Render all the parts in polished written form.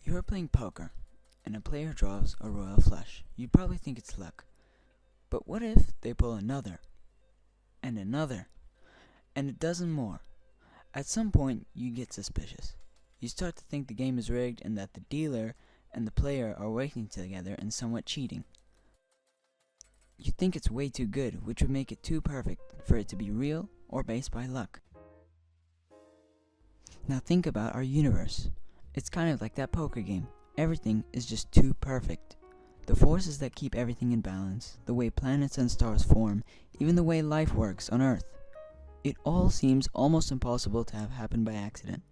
You are playing poker, and a player draws a royal flush. You'd probably think it's luck. But what if they pull another, and another, and a dozen more? At some point, you get suspicious. You start to think the game is rigged and that the dealer and the player are working together and somewhat cheating. You think it's way too good, which would make it too perfect for it to be real or based by luck. Now think about our universe. It's kind of like that poker game. Everything is just too perfect. The forces that keep everything in balance, the way planets and stars form, even the way life works on Earth. It all seems almost impossible to have happened by accident.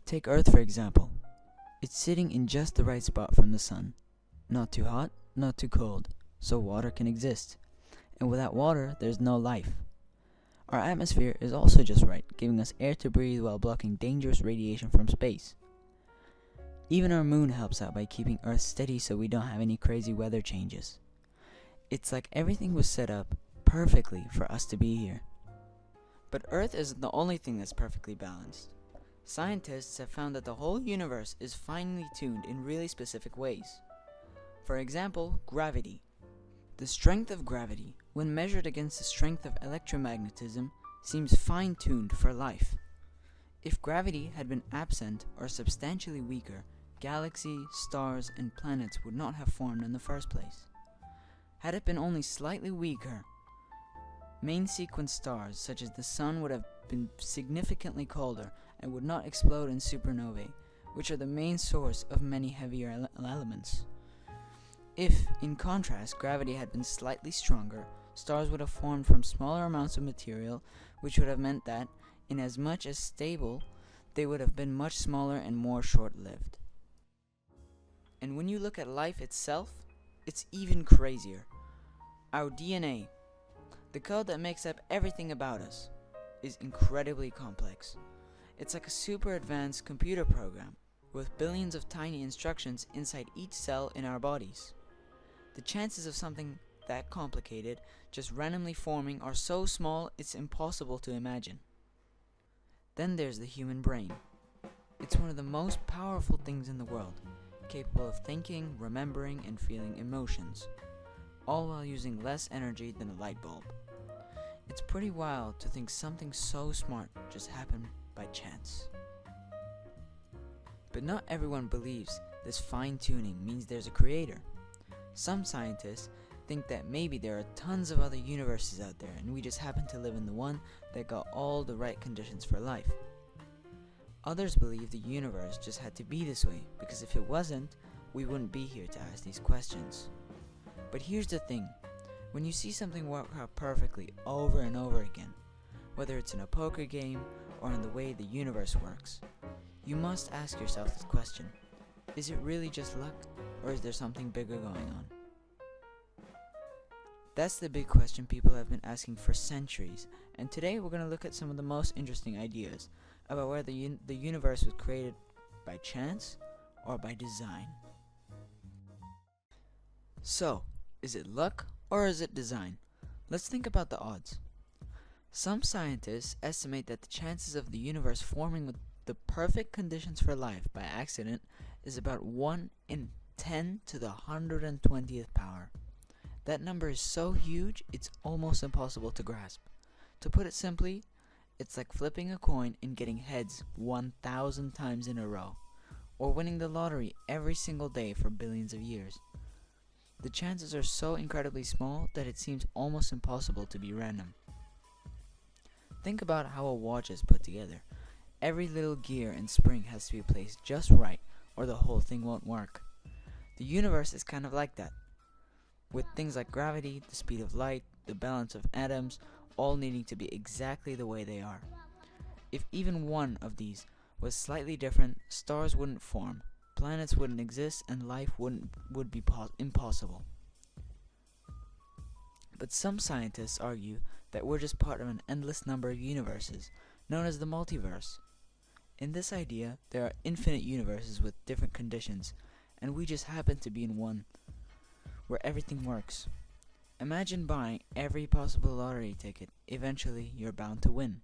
Take Earth for example. It's sitting in just the right spot from the sun. Not too hot, not too cold, so water can exist. And without water, there's no life. Our atmosphere is also just right, giving us air to breathe while blocking dangerous radiation from space. Even our moon helps out by keeping Earth steady so we don't have any crazy weather changes. It's like everything was set up perfectly for us to be here. But Earth isn't the only thing that's perfectly balanced. Scientists have found that the whole universe is finely tuned in really specific ways. For example, gravity. The strength of gravity, when measured against the strength of electromagnetism, seems fine-tuned for life. If gravity had been absent or substantially weaker, galaxies, stars, and planets would not have formed in the first place. Had it been only slightly weaker, main sequence stars such as the Sun would have been significantly colder and would not explode in supernovae, which are the main source of many heavier elements. If, in contrast, gravity had been slightly stronger, stars would have formed from smaller amounts of material, which would have meant that, in as much as stable, they would have been much smaller and more short-lived. And when you look at life itself, it's even crazier. Our DNA, the code that makes up everything about us, is incredibly complex. It's like a super advanced computer program, with billions of tiny instructions inside each cell in our bodies. The chances of something that complicated just randomly forming are so small it's impossible to imagine. Then there's the human brain. It's one of the most powerful things in the world, capable of thinking, remembering, and feeling emotions, all while using less energy than a light bulb. It's pretty wild to think something so smart just happened by chance. But not everyone believes this fine-tuning means there's a creator. Some scientists think that maybe there are tons of other universes out there and we just happen to live in the one that got all the right conditions for life. Others believe the universe just had to be this way because if it wasn't, we wouldn't be here to ask these questions. But here's the thing, when you see something work out perfectly over and over again, whether it's in a poker game or in the way the universe works, you must ask yourself this question: is it really just luck, or is there something bigger going on? That's the big question people have been asking for centuries, and today we're going to look at some of the most interesting ideas about whether the universe was created by chance or by design. So, is it luck or is it design? Let's think about the odds. Some scientists estimate that the chances of the universe forming with the perfect conditions for life by accident is about 1 in 10 to the 120th power. That number is so huge, it's almost impossible to grasp. To put it simply, it's like flipping a coin and getting heads 1,000 times in a row, or winning the lottery every single day for billions of years. The chances are so incredibly small that it seems almost impossible to be random. Think about how a watch is put together. Every little gear and spring has to be placed just right, or the whole thing won't work. The universe is kind of like that, with things like gravity, the speed of light, the balance of atoms, all needing to be exactly the way they are. If even one of these was slightly different, stars wouldn't form, planets wouldn't exist, and life would be impossible. But some scientists argue that we're just part of an endless number of universes, known as the multiverse. In this idea, there are infinite universes with different conditions, and we just happen to be in one where everything works. Imagine buying every possible lottery ticket. Eventually, you're bound to win.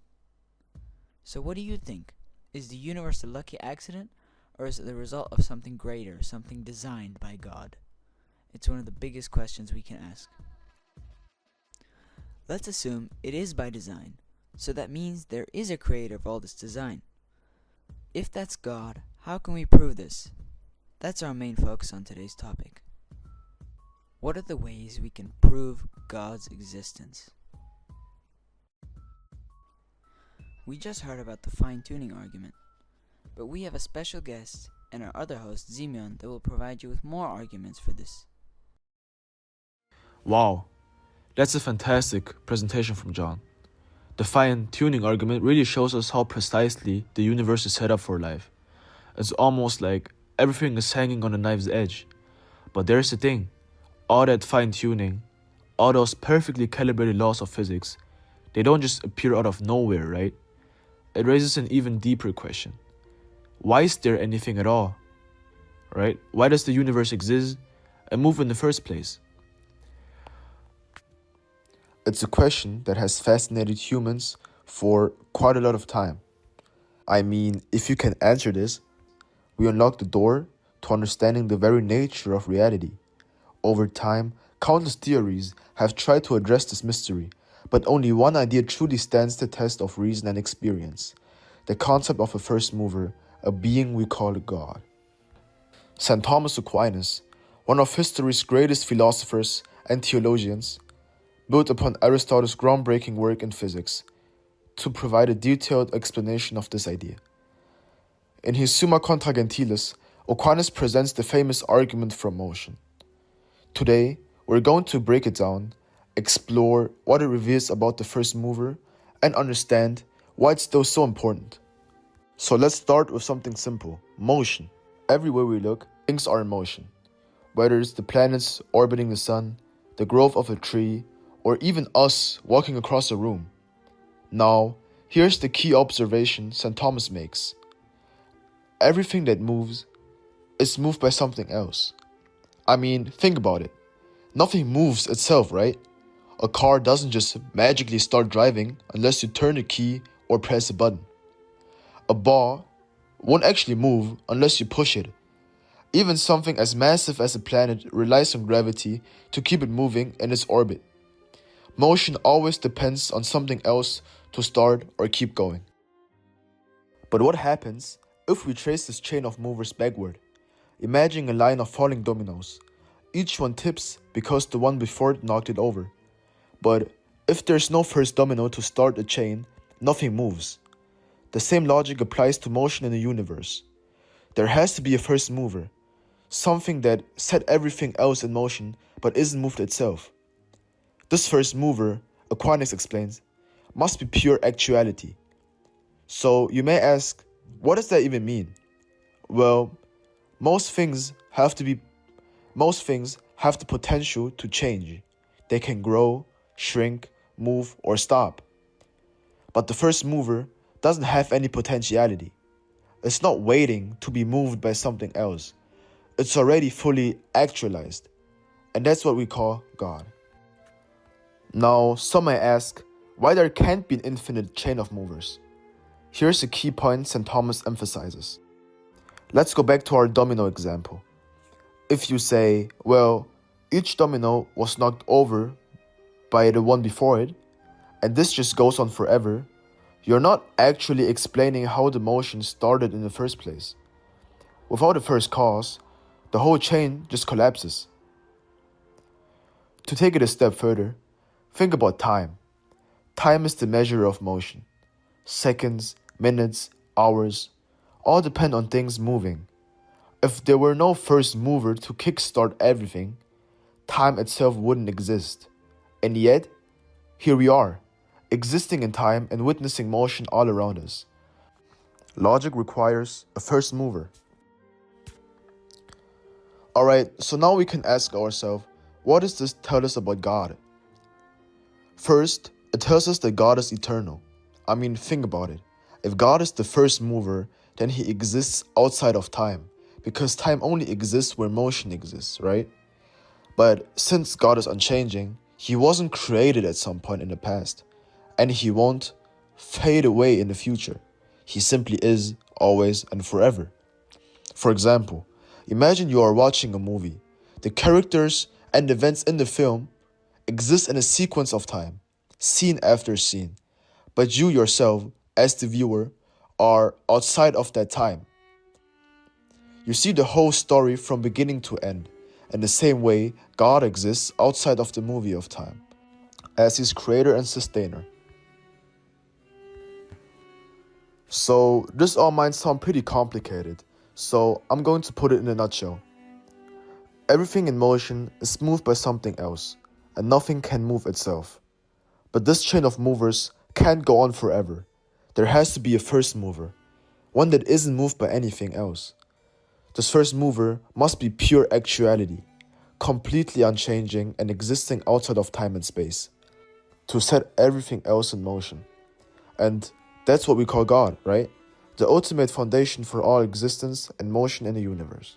So what do you think? Is the universe a lucky accident, Or is it the result of something greater, something designed by God? It's one of the biggest questions we can ask. Let's assume it is by design, so that means there is a creator of all this design. If that's God, how can we prove this? That's our main focus on today's topic. What are the ways we can prove God's existence? We just heard about the fine-tuning argument, but we have a special guest and our other host, Zimyon, that will provide you with more arguments for this. Wow, that's a fantastic presentation from John. The fine-tuning argument really shows us how precisely the universe is set up for life. It's almost like everything is hanging on a knife's edge. But there's the thing, all that fine-tuning, all those perfectly calibrated laws of physics, they don't just appear out of nowhere, right? It raises an even deeper question. Why is there anything at all? Right? Why does the universe exist and move in the first place? It's a question that has fascinated humans for quite a lot of time. I mean, if you can answer this, we unlock the door to understanding the very nature of reality. Over time, countless theories have tried to address this mystery, but only one idea truly stands the test of reason and experience: the concept of a first mover, a being we call God. St. Thomas Aquinas, one of history's greatest philosophers and theologians, built upon Aristotle's groundbreaking work in physics to provide a detailed explanation of this idea. In his Summa Contra Gentiles, Aquinas presents the famous argument from motion. Today, we're going to break it down, explore what it reveals about the first mover, and understand why it's still so important. So let's start with something simple: motion. Everywhere we look, things are in motion. Whether it's the planets orbiting the sun, the growth of a tree, or even us walking across a room. Now, here's the key observation St. Thomas makes. Everything that moves is moved by something else. I mean, think about it. Nothing moves itself, right? A car doesn't just magically start driving unless you turn a key or press a button. A ball won't actually move unless you push it. Even something as massive as a planet relies on gravity to keep it moving in its orbit. Motion always depends on something else to start or keep going. But what happens if we trace this chain of movers backward? Imagine a line of falling dominoes. Each one tips because the one before it knocked it over. But if there's no first domino to start the chain, nothing moves. The same logic applies to motion in the universe. There has to be a first mover, something that set everything else in motion but isn't moved itself. This first mover, Aquinas explains, must be pure actuality. So you may ask, what does that even mean? Well, most things have the potential to change. They can grow, shrink, move, or stop. But the first mover doesn't have any potentiality. It's not waiting to be moved by something else. It's already fully actualized. And that's what we call God. Now, some may ask why there can't be an infinite chain of movers. Here's a key point St. Thomas emphasizes. Let's go back to our domino example. If you say, well, each domino was knocked over by the one before it, and this just goes on forever, you're not actually explaining how the motion started in the first place. Without a first cause, the whole chain just collapses. To take it a step further, think about time. Time is the measure of motion. Seconds, minutes, hours, all depend on things moving. If there were no first mover to kickstart everything, time itself wouldn't exist. And yet, here we are, existing in time and witnessing motion all around us. Logic requires a first mover. Alright, so now we can ask ourselves, what does this tell us about God? First, it tells us that God is eternal. I mean, think about it. If God is the first mover, then he exists outside of time, because time only exists where motion exists, right? But since God is unchanging, he wasn't created at some point in the past, and he won't fade away in the future. He simply is, always and forever. For example, imagine you are watching a movie. The characters and events in the film exist in a sequence of time, scene after scene, but you yourself, as the viewer, are outside of that time. You see the whole story from beginning to end, in the same way God exists outside of the movie of time, as his creator and sustainer. So, this all might sound pretty complicated, so I'm going to put it in a nutshell. Everything in motion is moved by something else, and nothing can move itself. But this chain of movers can't go on forever. There has to be a first mover, one that isn't moved by anything else. This first mover must be pure actuality, completely unchanging and existing outside of time and space, to set everything else in motion. And that's what we call God, right? The ultimate foundation for all existence and motion in the universe.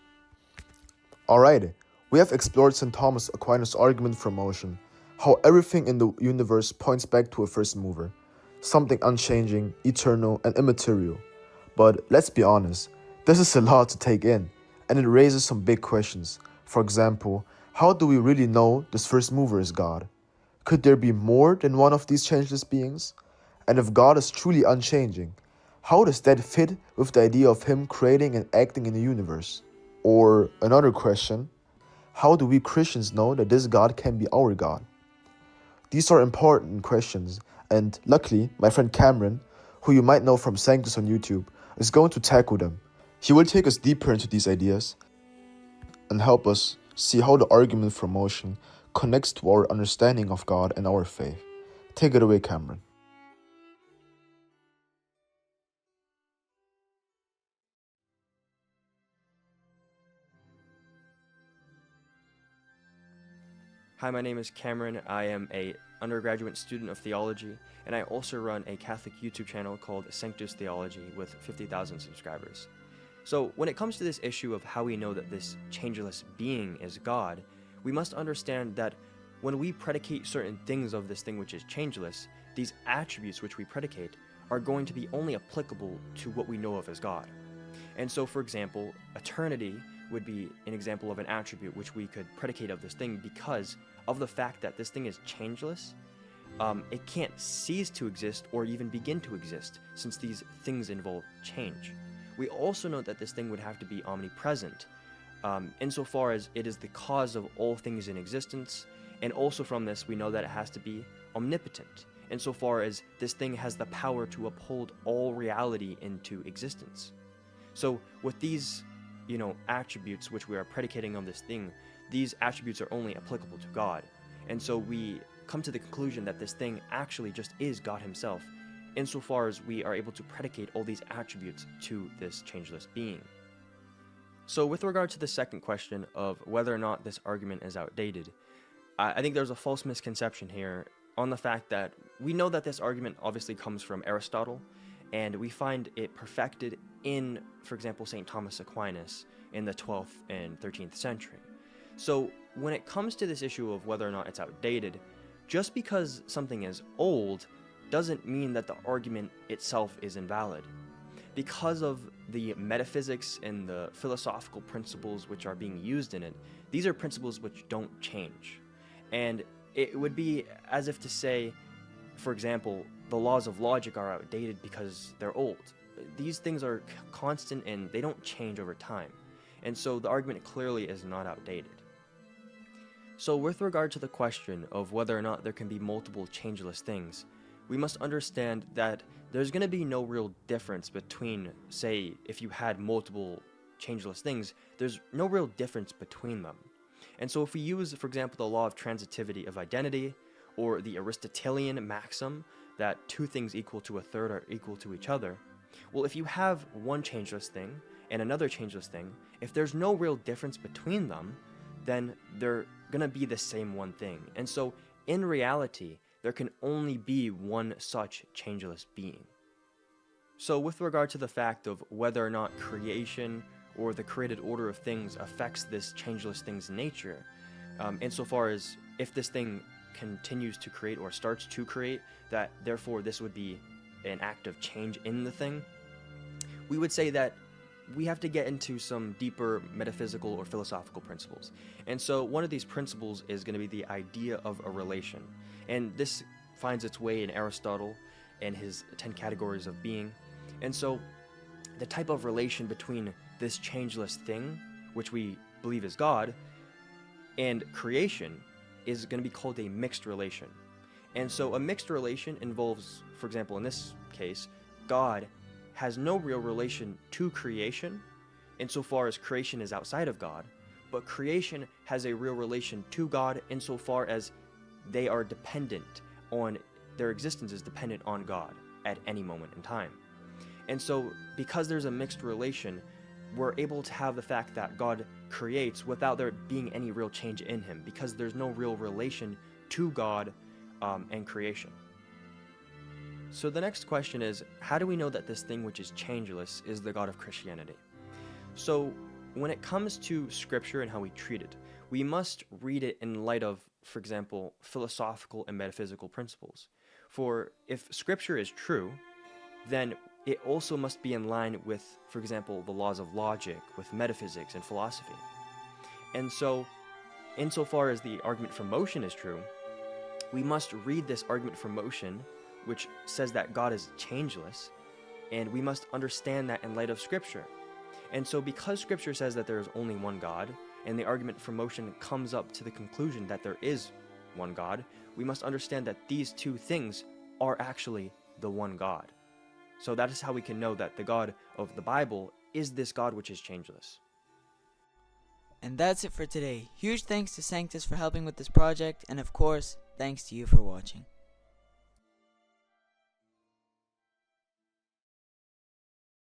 Alright, we have explored St. Thomas Aquinas' argument for motion, how everything in the universe points back to a first mover, something unchanging, eternal, and immaterial. But let's be honest, this is a lot to take in, and it raises some big questions. For example, how do we really know this first mover is God? Could there be more than one of these changeless beings? And if God is truly unchanging, how does that fit with the idea of Him creating and acting in the universe? Or another question, how do we Christians know that this God can be our God? These are important questions, and luckily, my friend Cameron, who you might know from Sanctus on YouTube, is going to tackle them. He will take us deeper into these ideas and help us see how the argument for motion connects to our understanding of God and our faith. Take it away, Cameron. Hi, my name is Cameron. I am an undergraduate student of theology, and I also run a Catholic YouTube channel called Sanctus Theology with 50,000 subscribers. So when it comes to this issue of how we know that this changeless being is God, we must understand that when we predicate certain things of this thing which is changeless, these attributes which we predicate are going to be only applicable to what we know of as God. And so, for example, eternity would be an example of an attribute which we could predicate of this thing because of the fact that this thing is changeless. It can't cease to exist or even begin to exist since these things involve change. We also know that this thing would have to be omnipresent insofar as it is the cause of all things in existence, and also from this we know that it has to be omnipotent insofar as this thing has the power to uphold all reality into existence. So with these attributes which we are predicating on this thing, these attributes are only applicable to God. And so we come to the conclusion that this thing actually just is God Himself, insofar as we are able to predicate all these attributes to this changeless being. So with regard to the second question of whether or not this argument is outdated, I think there's a false misconception here on the fact that we know that this argument obviously comes from Aristotle, and we find it perfected in, for example, St. Thomas Aquinas in the 12th and 13th century. So when it comes to this issue of whether or not it's outdated, just because something is old doesn't mean that the argument itself is invalid. Because of the metaphysics and the philosophical principles which are being used in it, these are principles which don't change. And it would be as if to say, for example, the laws of logic are outdated because they're old. These things are constant and they don't change over time. And so the argument clearly is not outdated. So with regard to the question of whether or not there can be multiple changeless things, we must understand that there's going to be no real difference between, say, if you had multiple changeless things, there's no real difference between them. And so if we use, for example, the law of transitivity of identity, or the Aristotelian maxim that two things equal to a third are equal to each other, well, if you have one changeless thing and another changeless thing, if there's no real difference between them, then they're going to be the same one thing. And so, in reality, there can only be one such changeless being. So with regard to the fact of whether or not creation or the created order of things affects this changeless thing's nature, insofar as if this thing continues to create or starts to create, that therefore this would be an act of change in the thing, we would say that we have to get into some deeper metaphysical or philosophical principles. And so one of these principles is going to be the idea of a relation. And this finds its way in Aristotle and his 10 categories of being. And so the type of relation between this changeless thing, which we believe is God, and creation is going to be called a mixed relation. And so a mixed relation involves, for example, in this case, God has no real relation to creation insofar as creation is outside of God, but creation has a real relation to God insofar as they are dependent on, their existence is dependent on God at any moment in time. And so because there's a mixed relation, we're able to have the fact that God creates without there being any real change in him, because there's no real relation to God and creation. So the next question is, how do we know that this thing which is changeless is the God of Christianity? So when it comes to scripture and how we treat it, we must read it in light of, for example, philosophical and metaphysical principles. For if scripture is true, then it also must be in line with, for example, the laws of logic, with metaphysics and philosophy. And so, insofar as the argument from motion is true, we must read this argument from motion, which says that God is changeless, and we must understand that in light of Scripture. And so because Scripture says that there is only one God, and the argument from motion comes up to the conclusion that there is one God, we must understand that these two things are actually the one God. So that is how we can know that the God of the Bible is this God which is changeless. And that's it for today. Huge thanks to Sanctus for helping with this project, and of course, thanks to you for watching.